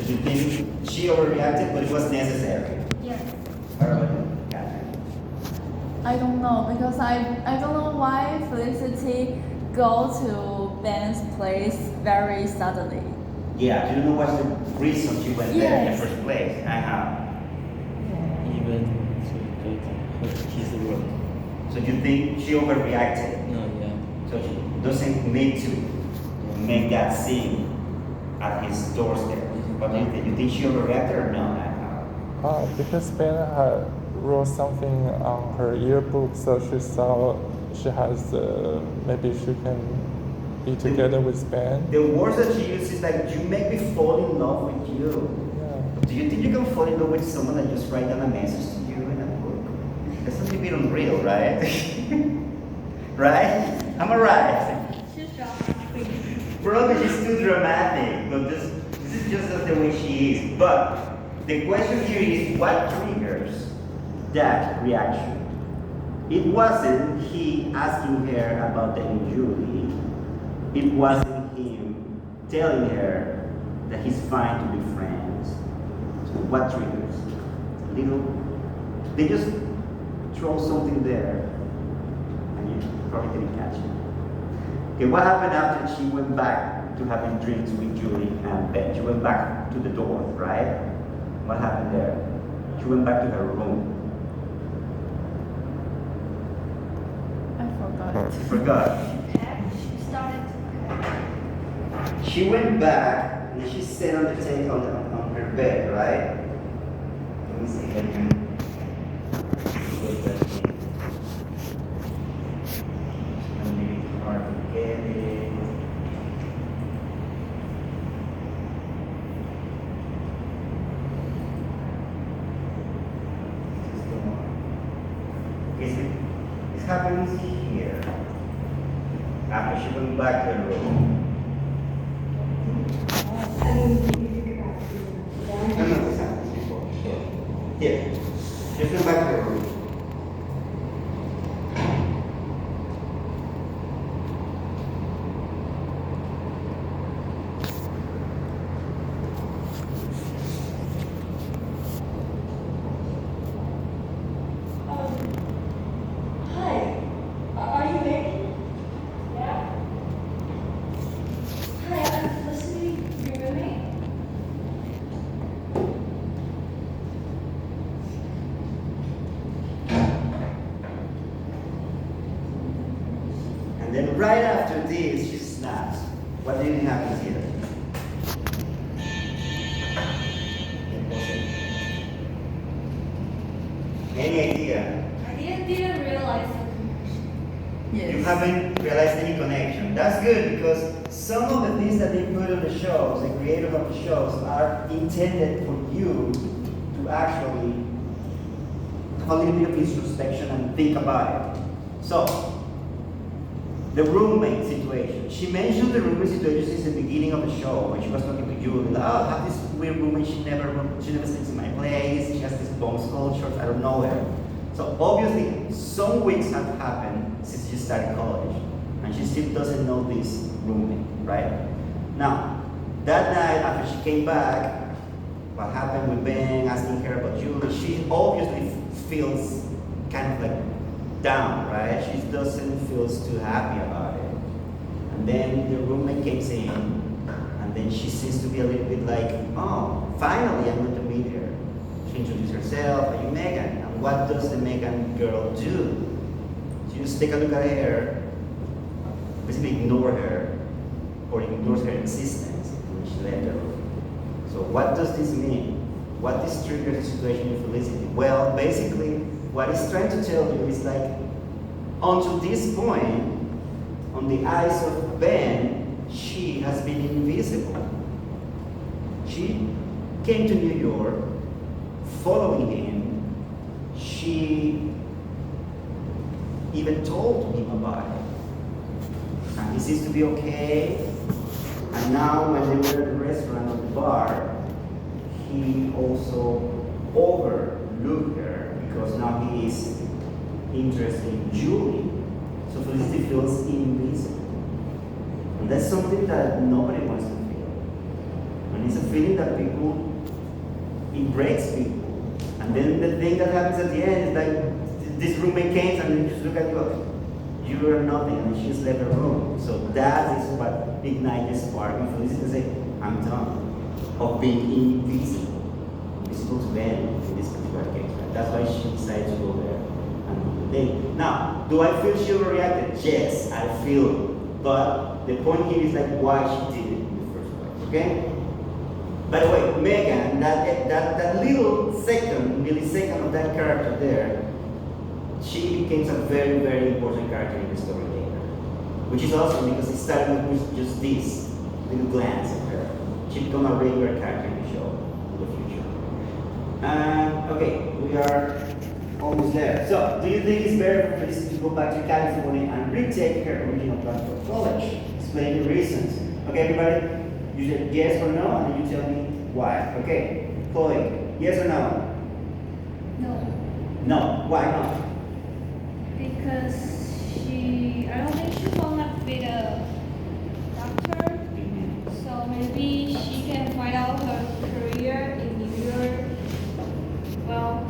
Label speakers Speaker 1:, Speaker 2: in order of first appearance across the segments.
Speaker 1: you think she overreacted, but it was necessary?
Speaker 2: Yes.
Speaker 1: What about you, Catherine?
Speaker 3: I don't know because I don't know why Felicity go to Ben's place very suddenly.
Speaker 1: Yeah, do you know what's the reason she went there in the
Speaker 3: Yes.
Speaker 1: first place?
Speaker 4: Even to go to his work.
Speaker 1: So you think she overreacted?
Speaker 4: No, yeah.
Speaker 1: So she doesn't need to make that scene at his doorstep. What do you think? You think she overreacted or no?
Speaker 5: Because Ben had wrote something on her yearbook, so she saw she has maybe she can be together with Ben.
Speaker 1: The words that she uses is like, you make me fall in love with you.
Speaker 5: Yeah.
Speaker 1: Do you think you can fall in love with someone that just write down a message to you in a book? That's a little bit unreal, right? Right? Am I right?
Speaker 2: She's dramatic.
Speaker 1: Probably she's too dramatic, but this is just the way she is. But the question here is, what triggers that reaction? It wasn't he asking her about the injury. It wasn't him telling her that he's fine to be friends. So what triggers? They just throw something there, and you probably didn't catch it. Okay, what happened after she went back to having drinks with Julie and Ben? She went back to the door, right? What happened there? She went back to her room.
Speaker 3: I forgot.
Speaker 1: Forgot.
Speaker 2: She started to pack.
Speaker 1: She went back and she sat on the table on her bed, right? Let me see if I can put that in. It's gonna be hard to get it. Just go on. This happens here. After she went back to her room. No, this happens before. Here. Just went back to her room.
Speaker 2: Hi. Are you baking? Yeah. Hi, I'm Felicity, your roommate.
Speaker 1: And then right after this, she snaps. What do you think happens here? Any idea?
Speaker 2: I didn't realize the connection.
Speaker 3: Yes.
Speaker 1: You haven't realized any connection. That's good because some of the things that they put on the shows, the creators of the shows, are intended for you to actually have a little bit of introspection and think about it. So, the roommate situation. She mentioned the roommate situation since the beginning of the show when she was talking to Julie. Like, oh, I have this weird roommate. She never sleeps in my place. She has this bone sculpture. I don't know her. So obviously, some weeks have happened since she started college, and she still doesn't know this roommate, right? Now, that night after she came back, what happened with Ben asking her about Julie? She obviously feels kind of like down, right? She doesn't feel too happy about it. And then the roommate comes in, and then she seems to be a little bit like, oh, finally I'm going to meet her. She introduces herself, are you Megan? And what does the Megan girl do? She just take a look at her, basically ignore her, or ignores her existence when she left the room. So what does this mean? What this triggers the situation in Felicity? Well, basically, what it's trying to tell you is like, until this point, on the eyes of Ben, she has been invisible. She came to New York, following him. She even told him about it. And he seems to be okay. And now when they were at the restaurant or the bar, he also overlooked her because now he is interested in Julie. So Felicity feels invisible. And that's something that nobody wants to feel. When And it's a feeling that it breaks people. And then the thing that happens at the end is like this roommate came and then just look at you, you are nothing, and she just left the room. So that is what ignites the spark. And Felicity say, I'm done of being invisible to them in this particular case. Right? That's why she decided to go there and do the thing. Now, do I feel she overreacted? Yes, I feel. But the point here is like why she did it in the first place. Okay? By the way, Megan, that little millisecond of that character there, she becomes a very, very important character in the story later. Which is awesome because it started with just this little glance at her. She becomes a regular character in the show in the future. Okay, we are almost there. So, do you think it's better for Felicity to go back to California and retake her original plan for college? Explain the reasons. Okay, everybody? You say yes or no, and then you tell me why. Okay, Chloe, yes or no?
Speaker 2: No.
Speaker 1: No. Why not?
Speaker 2: Because I don't think she wanna be the doctor. So maybe she can find out her career in New York. Well,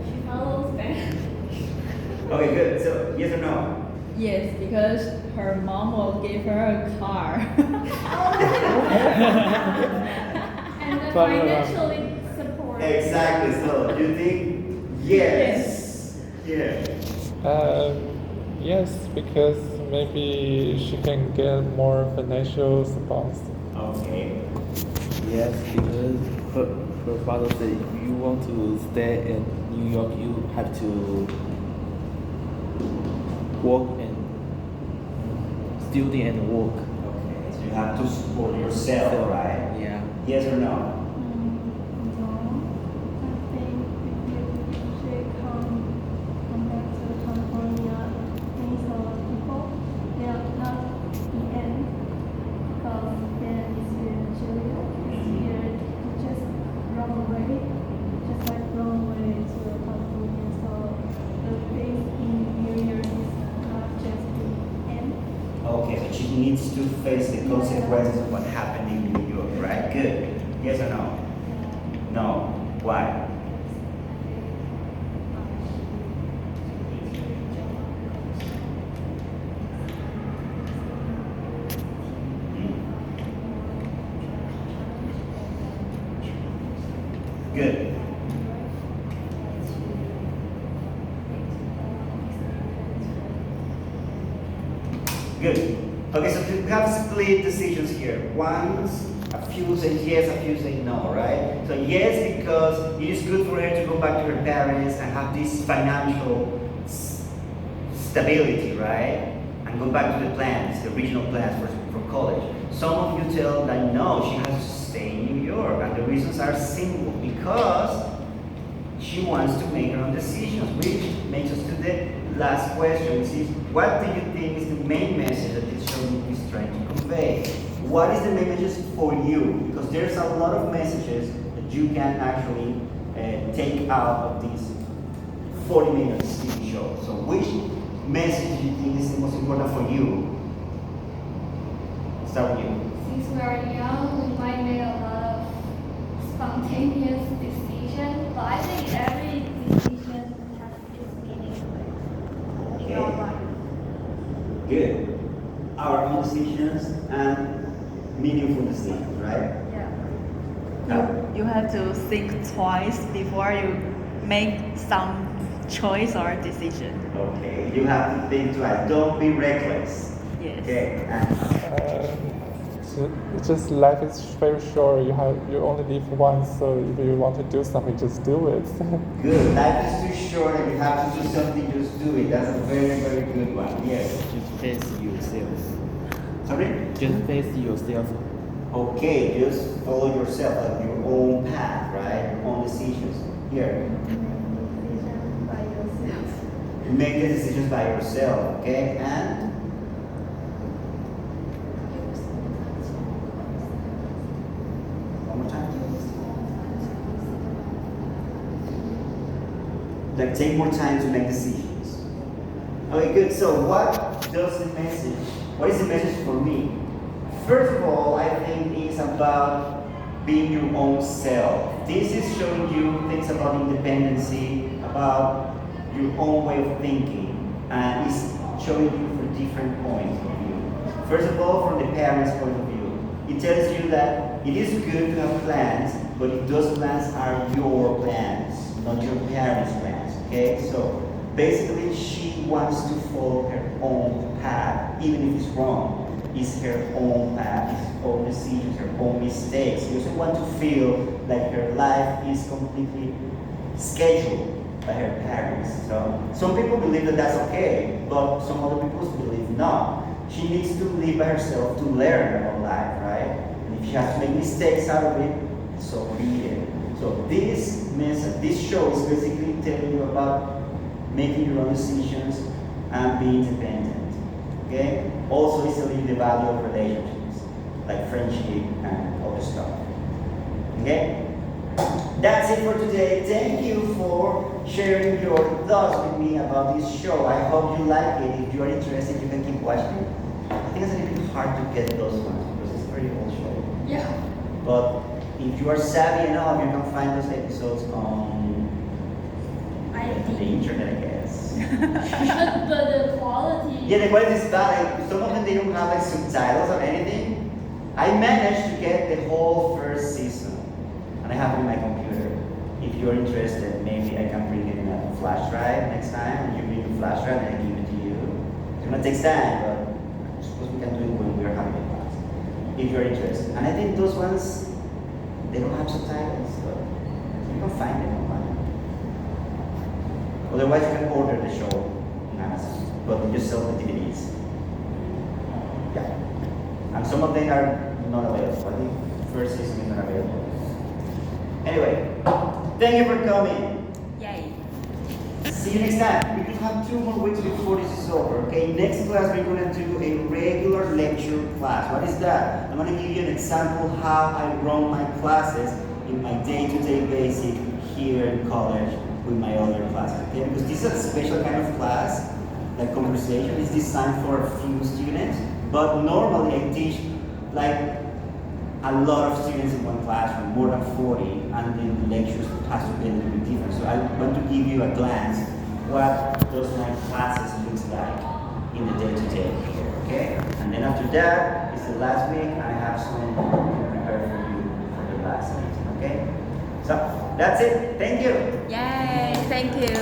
Speaker 2: she follows that.
Speaker 1: Okay, good. So, yes or no?
Speaker 3: Yes, because her mom will give her a car.
Speaker 2: And the
Speaker 4: But,
Speaker 2: financially support.
Speaker 1: Exactly. So, you think yes? Yeah.
Speaker 5: Yes, because maybe she can get more financial support.
Speaker 1: Okay.
Speaker 4: Yes, because her father said if you want to stay in New York, you have to work and study and work.
Speaker 1: Okay. So you have to support yourself, right?
Speaker 4: Yeah.
Speaker 1: Yes or no?
Speaker 2: No, I think if she come back to California, meet a lot of people, they are not the end, because then it's here Julia, it's here to just run away, just like run away to California. So the thing in New York is not just the end.
Speaker 1: Okay, so she needs to face the consequences of what happened in New York, right? Good. Yes or no? No. Why? Good. Good. Okay, so we have split decisions here. A few say yes, a few say no, right? So yes, because it is good for her to go back to her parents and have this financial stability, right? And go back to the plans, the original plans for college. Some of you tell that no, she has to stay in New York, and the reasons are simple because she wants to make her own decisions, which makes us to the last question, which is, what do you think is the main message that this show is trying to convey? What is the main message for you? Because there's a lot of messages that you can actually take out of this 40 minutes TV show. So which message do you think is the most important for you? Start with you.
Speaker 2: Since we are young, we might make a lot of spontaneous decisions, but I think every decision has its meaning in our life.
Speaker 1: Good. Our own decisions and meaningful decisions, right?
Speaker 2: Yeah.
Speaker 3: You have to think twice before you make some choice or decision.
Speaker 1: Okay. You have to think twice. Don't be reckless.
Speaker 3: Yes.
Speaker 1: Okay. And
Speaker 5: It's just life is very short. You only live once, so if you want to do something, just do it.
Speaker 1: good. Life is too short and you have to do something, just do it. That's a very, very good one. Yes.
Speaker 4: Just face yourself.
Speaker 1: Sorry?
Speaker 4: Just face yourself.
Speaker 1: Okay, just follow yourself, like your own path, right? Your own decisions. Here.
Speaker 2: Decision by yourself.
Speaker 1: Make the decisions by yourself, okay? And one more time. Like take more time to make decisions. Okay, good. So what is the message for me? First of all, I think it's about being your own self. This is showing you things about independency, about your own way of thinking, and it's showing you from different points of view. First of all, from the parents' point of view, it tells you that it is good to have plans, but if those plans are your plans, not your parents' plans, okay? So basically, she wants to follow her own path, even if it's wrong. It's her own path, it's her own decisions, her own mistakes. She doesn't want to feel like her life is completely scheduled by her parents. So some people believe that that's okay, but some other people believe not. She needs to live by herself to learn about life, right? And if she has to make mistakes out of it, so be it. So this message, this show is basically telling you about making your own decisions and being independent. Okay? Also, it's telling you the value of relationships, like friendship and other stuff. Okay? That's it for today. Thank you for sharing your thoughts with me about this show. I hope you like it. If you are interested, you can keep watching. I think it's a little bit hard to get those ones because it's a very old show.
Speaker 3: Yeah.
Speaker 1: But if you are savvy enough, you can find those episodes on the internet, I guess.
Speaker 3: But the quality.
Speaker 1: Yeah, the quality is bad. Like, some of them they don't have like subtitles or anything. I managed to get the whole first season, and I have it in my computer. If you're interested, maybe I can bring it in a flash drive next time. You bring the flash drive and I give it to you. It's gonna take time, but I suppose we can do it when we're having a class. If you're interested, and I think those ones they don't have subtitles, so you can find them online. Otherwise, you can order the show on Amazon, but they just sell the DVDs. Yeah. And some of them are not available. I think first season is not available. Anyway, thank you for coming.
Speaker 3: Yay.
Speaker 1: See you next time. We will have 2 more weeks before this is over. Okay, next class we're going to do a regular lecture class. What is that? I'm going to give you an example how I run my classes in my day-to-day basic here in college with my other classes. Okay, because this is a special kind of class. Like conversation is designed for a few students, but normally I teach like a lot of students in one classroom, more than 40, and the lectures has to be a little bit different. So I want to give you a glance what those my classes looks like in the day-to-day here, okay? And then after that, it's the last week, and I have some to prepare for you for the last meeting, okay? So that's it. Thank you.
Speaker 3: Yay. Thank you.